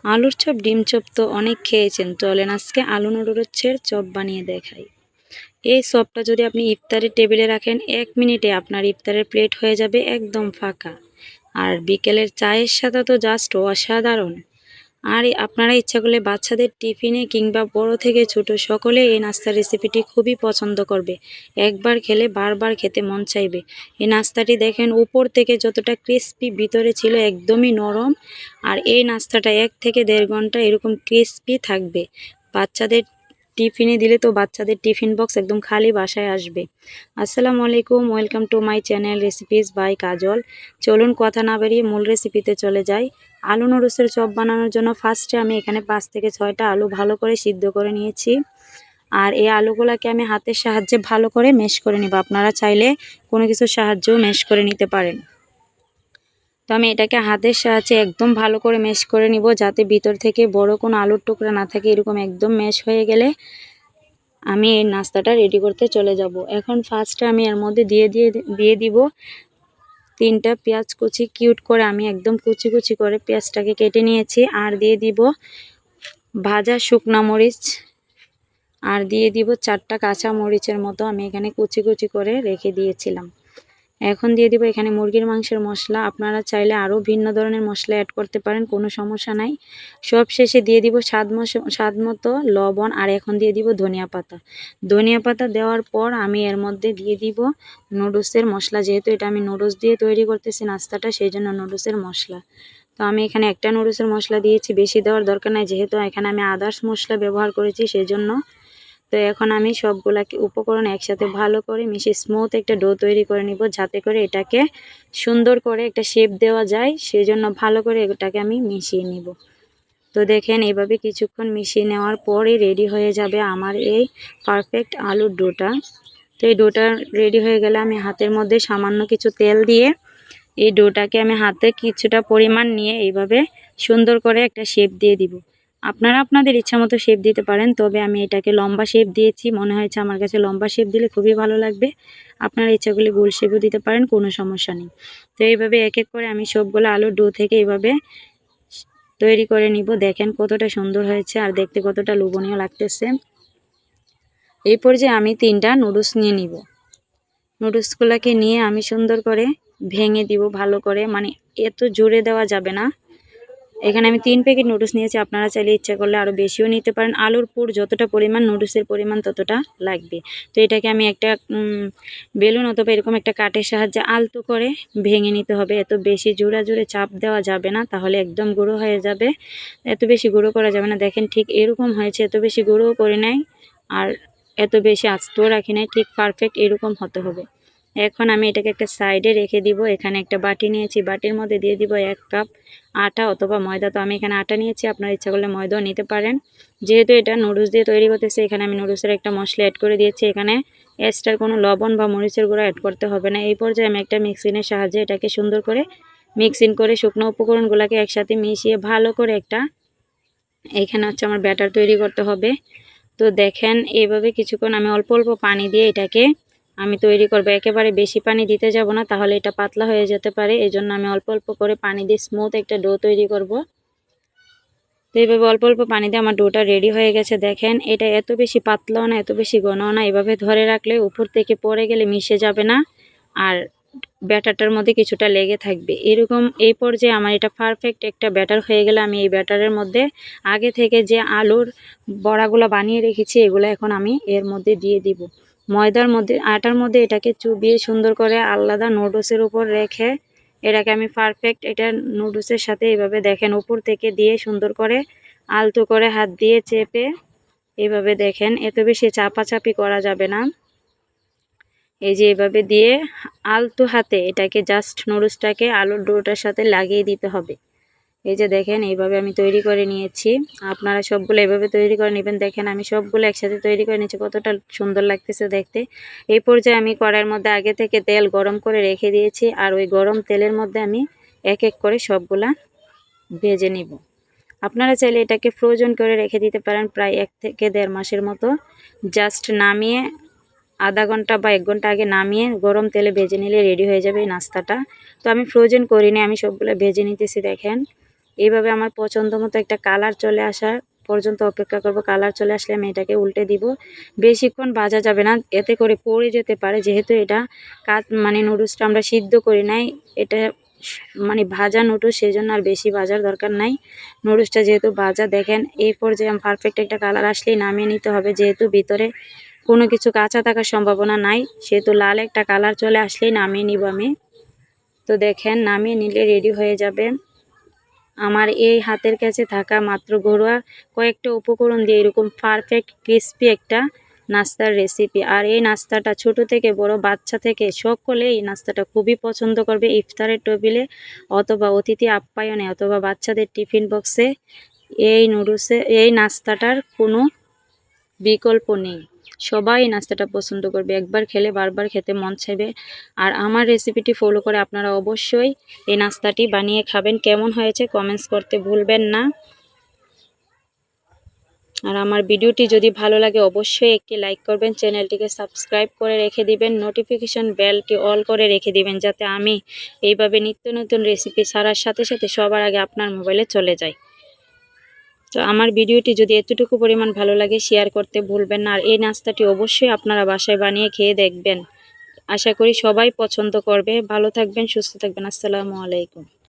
আলুর চপ, ডিম চপ তো অনেক খেয়েছেন। চলেন আজকে আলু নুডলসের চপ বানিয়ে দেখাই। এই চপটা যদি আপনি ইফতারের টেবিলে রাখেন 1 মিনিটে আপনার ইফতারের প্লেট হয়ে যাবে একদম ফাঁকা। আর বিকেলের চায়ের সাথে তো জাস্ট অসাধারণ। আর আপনারা ইচ্ছা করলে বাচ্চাদের টিফিনে কিংবা বড় থেকে ছোট সকলে এই নাস্তার রেসিপিটি খুবই পছন্দ করবে। একবার খেলে বারবার খেতে মন চাইবে। এই নাস্তাটি দেখেন উপর থেকে যতটা ক্রিস্পি, ভিতরে ছিল একদমই নরম। আর এই নাস্তাটা 1 থেকে 1.5 ঘন্টা এরকম ক্রিস্পি থাকবে। বাচ্চাদের টিফিনে দিলে তো বাচ্চাদের টিফিন বক্স একদম খালি বাসায় আসবে। আসসালামু আলাইকুম, welcome to my channel recipes by Kajal. চলুন কথা না বাড়িয়ে মূল রেসিপিতে চলে যাই। আলু নুডলসের চপ বানানোর জন্য ফার্স্টে আমি এখানে 5 থেকে 6টা আলু ভালো করে সিদ্ধ করে নিয়েছি। আর এই আলুগুলোকে আমি হাতের সাহায্যে ভালো করে ম্যাশ করে নেব। আপনারা চাইলে কোনো কিছুর সাহায্যেও ম্যাশ করে নিতে পারেন। তো আমি এটাকে হাতের সাহায্যে একদম ভালো করে ম্যাশ করে নিব, যাতে ভিতর থেকে বড় কোনো আলুর টুকরা না থাকে। এরকম একদম ম্যাশ হয়ে গেলে আমি এই নাস্তাটা রেডি করতে চলে যাব। এখন ফার্স্টে আমি এর মধ্যে দিয়ে দিব 3টা পেঁয়াজ কুচি, কিউট করে আমি একদম কুচি কুচি করে পেঁয়াজটাকে কেটে নিয়েছি। আর দিয়ে দিব ভাজা শুকনা মরিচ, আর দিয়ে দিব 4টা কাঁচা মরিচের মতো আমি এখানে কুচি কুচি করে রেখে দিয়েছিলাম। এখন দিয়ে দিব এখানে মুরগির মাংসের মশলা। আপনারা চাইলে আরও ভিন্ন ধরনের মশলা অ্যাড করতে পারেন, কোনো সমস্যা নাই। সব শেষে দিয়ে দিব স্বাদ মতো লবণ। আর এখন দিয়ে দিব ধনিয়া পাতা। ধনিয়া পাতা দেওয়ার পর আমি এর মধ্যে দিয়ে দিব নুডলসের মশলা। যেহেতু এটা আমি নুডলস দিয়ে তৈরি করতেছি নাস্তাটা, সেই জন্য নুডলসের মশলা। তো আমি এখানে একটা নুডলসের মশলা দিয়েছি, বেশি দেওয়ার দরকার নাই, যেহেতু এখানে আমি আদার্স মশলা ব্যবহার করেছি সেই জন্য। তো এখন আমি সবগুলাকে উপকরণ একসাথে ভালো করে মিশিয়ে স্মুথ একটা ডো তৈরি করে নিব, যাতে করে এটাকে সুন্দর করে একটা শেপ দেওয়া যায়। সেই জন্য ভালো করে এটাকে আমি মিশিয়ে নিব। তো দেখেন এইভাবে কিছুক্ষণ মিশিয়ে নেওয়ার পরই রেডি হয়ে যাবে আমার এই পারফেক্ট আলুর ডোটা। তো এই ডোটা রেডি হয়ে গেলে আমি হাতের মধ্যে সামান্য কিছু তেল দিয়ে এই ডোটাকে আমি হাতে কিছুটা পরিমাণ নিয়ে এইভাবে সুন্দর করে একটা শেপ দিয়ে দিব। আপনারা আপনাদের ইচ্ছা মতো শেপ দিতে পারেন, তবে আমি এটাকে লম্বা শেপ দিয়েছি। মনে হয়েছে আমার কাছে লম্বা শেপ দিলে খুবই ভালো লাগবে। আপনারা ইচ্ছা করলে গোল শেপও দিতে পারেন, কোনো সমস্যা নেই। তো এইভাবে এক এক করে আমি সবগুলো আলুর ডো থেকে এইভাবে তৈরি করে নিব। দেখেন কতটা সুন্দর হয়েছে আর দেখতে কতটা লোভনীয় লাগতেছে। এই পর্যায়ে আমি 3টা নুডলস নিয়ে নিব। নুডলসগুলোকে নিয়ে আমি সুন্দর করে ভেঙে দিব ভালো করে, মানে এত জোরে দেওয়া যাবে না। এখানে আমি 3 প্যাকেট নুডলস নিয়েছি। আপনারা চাইলে ইচ্ছা করলে আরও বেশিও নিতে পারেন। আলুর পুর যতটা পরিমাণ, নুডলসের পরিমাণ ততটা লাগবে। তো এটাকে আমি একটা বেলুন অথবা এরকম একটা কাঠের সাহায্যে আলতো করে ভেঙে নিতে হবে। এত বেশি জোরে জোরে চাপ দেওয়া যাবে না, তাহলে একদম গুঁড়ো হয়ে যাবে। এত বেশি গুঁড়ো করা যাবে না। দেখেন ঠিক এরকম হয়েছে, এত বেশি গুঁড়োও করে নাই আর এত বেশি আস্তেও রাখি নাই, ঠিক পারফেক্ট এরকম হতে হবে। এখন আমি এটাকে একটা সাইডে রেখে দিব। এখানে একটা বাটি নিয়েছি, বাটির মধ্যে দিয়ে দিব 1 কাপ আটা অথবা ময়দা। তো আমি এখানে আটা নিয়েছি, আপনারা ইচ্ছা করলে ময়দাও নিতে পারেন। যেহেতু এটা নুডলস দিয়ে তৈরি করতেছে, এখানে আমি নুডলসের একটা মশলা অ্যাড করে দিয়েছি। এখানে এক্সট্রা কোনো লবণ বা মরিচের গুঁড়ো অ্যাড করতে হবে না। এই পর্যায়ে আমি একটা মিক্সিনের সাহায্যে এটাকে সুন্দর করে মিক্সিং করে শুকনো উপকরণগুলোকে একসাথে মিশিয়ে ভালো করে একটা এইখানে হচ্ছে আমার ব্যাটার তৈরি করতে হবে। তো দেখেন এইভাবে কিছুক্ষণ আমি অল্প অল্প পানি দিয়ে এটাকে আমি তৈরি করব। একেবারে বেশি পানি দিতে যাব না, তাহলে এটা পাতলা হয়ে যেতে পারে। এই জন্য আমি অল্প অল্প করে পানি দিয়ে স্মুথ একটা ডো তৈরি করব। তো এইভাবে অল্প অল্প পানি দিয়ে আমার ডোটা রেডি হয়ে গেছে। দেখেন এটা এত বেশি পাতলাও না, এত বেশি ঘনও না। এভাবে ধরে রাখলে উপর থেকে পড়ে গেলে মিশে যাবে না, আর ব্যাটারটার মধ্যে কিছুটা লেগে থাকবে। এরকম এই পর্যায়ে আমার এটা পারফেক্ট একটা ব্যাটার হয়ে গেলে আমি এই ব্যাটারের মধ্যে আগে থেকে যে আলুর বড়াগুলো বানিয়ে রেখেছি এগুলো এখন আমি এর মধ্যে দিয়ে দিব। ময়দার মধ্যে, আটার মধ্যে এটাকে চুবিয়ে সুন্দর করে আলাদা নুডলসের উপর রেখে এটাকে আমি পারফেক্ট এটা নুডলসের সাথে এইভাবে দেখেন উপর থেকে দিয়ে সুন্দর করে আলতো করে হাত দিয়ে চেপে এইভাবে দেখেন, এত বেশি চাপাচাপি করা যাবে না। এই যে এভাবে দিয়ে আলতো হাতে এটাকে জাস্ট নুডলসটাকে আলুর ডোটার সাথে লাগিয়ে দিতে হবে। এই যে দেখেন এইভাবে আমি তৈরি করে নিয়েছি। আপনারা সবগুলো এভাবে তৈরি করে নেবেন। দেখেন আমি সবগুলো একসাথে তৈরি করে নিয়েছি, কতটা সুন্দর লাগতেছে দেখতে। এই পর্যায়ে আমি কড়াইয়ের মধ্যে আগে থেকে তেল গরম করে রেখে দিয়েছি, আর ওই গরম তেলের মধ্যে আমি এক এক করে সবগুলা ভেজে নিব। আপনারা চাইলে এটাকে ফ্রোজেন করে রেখে দিতে পারেন প্রায় 1 থেকে 1.5 মাসের মতো। জাস্ট নামিয়ে আধা ঘন্টা বা 1 ঘন্টা আগে নামিয়ে গরম তেলে ভেজে নিলে রেডি হয়ে যাবে এই নাস্তাটা। তো আমি ফ্রোজেন করিনি, আমি সবগুলো ভেজে নিতেছি। দেখেন এইভাবে আমার পছন্দ মতো একটা কালার চলে আসা পর্যন্ত অপেক্ষা করব। কালার চলে আসলে আমি এটাকে উল্টে দিব। বেশিক্ষণ ভাজা যাবে না, এতে করে পড়ে যেতে পারে, যেহেতু এটা মানে নুডলসটা আমরা সিদ্ধ করি নাই, এটা মানে ভাজা নুডলস, সেই জন্য আর বেশি ভাজার দরকার নাই। নুডলসটা যেহেতু ভাজা, দেখেন এই পর্যায়ে পারফেক্ট একটা কালার আসলেই নামিয়ে নিতে হবে, যেহেতু ভিতরে কোনো কিছু কাঁচা থাকার সম্ভাবনা নাই, সেহেতু লাল একটা কালার চলে আসলেই নামিয়ে নিব আমি। তো দেখেন নামিয়ে নিলে রেডি হয়ে যাবে আমার এই হাতের কাছে থাকা মাত্র ঘরোয়া কয়েকটা উপকরণ দিয়ে এরকম পারফেক্ট ক্রিস্পি একটা নাস্তার রেসিপি। আর এই নাস্তাটা ছোট থেকে বড়, বাচ্চা থেকে সকলে এই নাস্তাটা খুবই পছন্দ করবে। ইফতারের টেবিলে অথবা অতিথি আপ্যায়নে অথবা বাচ্চাদের টিফিন বক্সে এই নাস্তাটার কোনো বিকল্প নেই। সবাই এই নাস্তাটা পছন্দ করবে, একবার খেলে বারবার খেতে মন চাইবে। আর আমার রেসিপিটি ফলো করে আপনারা অবশ্যই এই নাস্তাটি বানিয়ে খাবেন। কেমন হয়েছে কমেন্টস করতে ভুলবেন না। আর আমার ভিডিওটি যদি ভালো লাগে অবশ্যই একটি লাইক করবেন, চ্যানেলটিকে সাবস্ক্রাইব করে রেখে দিবেন, নোটিফিকেশন বেলটি অল করে রেখে দিবেন, যাতে আমি এইভাবে নিত্য নতুন রেসিপি ছাড়ার সাথে সাথে সবার আগে আপনার মোবাইলে চলে যায়। তো আমার ভিডিওটি যদি এতটুকু পরিমাণ ভালো লাগে শেয়ার করতে ভুলবেন না। আর এই নাস্তাটি অবশ্যই আপনারা বাসায় বানিয়ে খেয়ে দেখবেন, আশা করি সবাই পছন্দ করবে। ভালো থাকবেন, সুস্থ থাকবেন। আসসালামু আলাইকুম।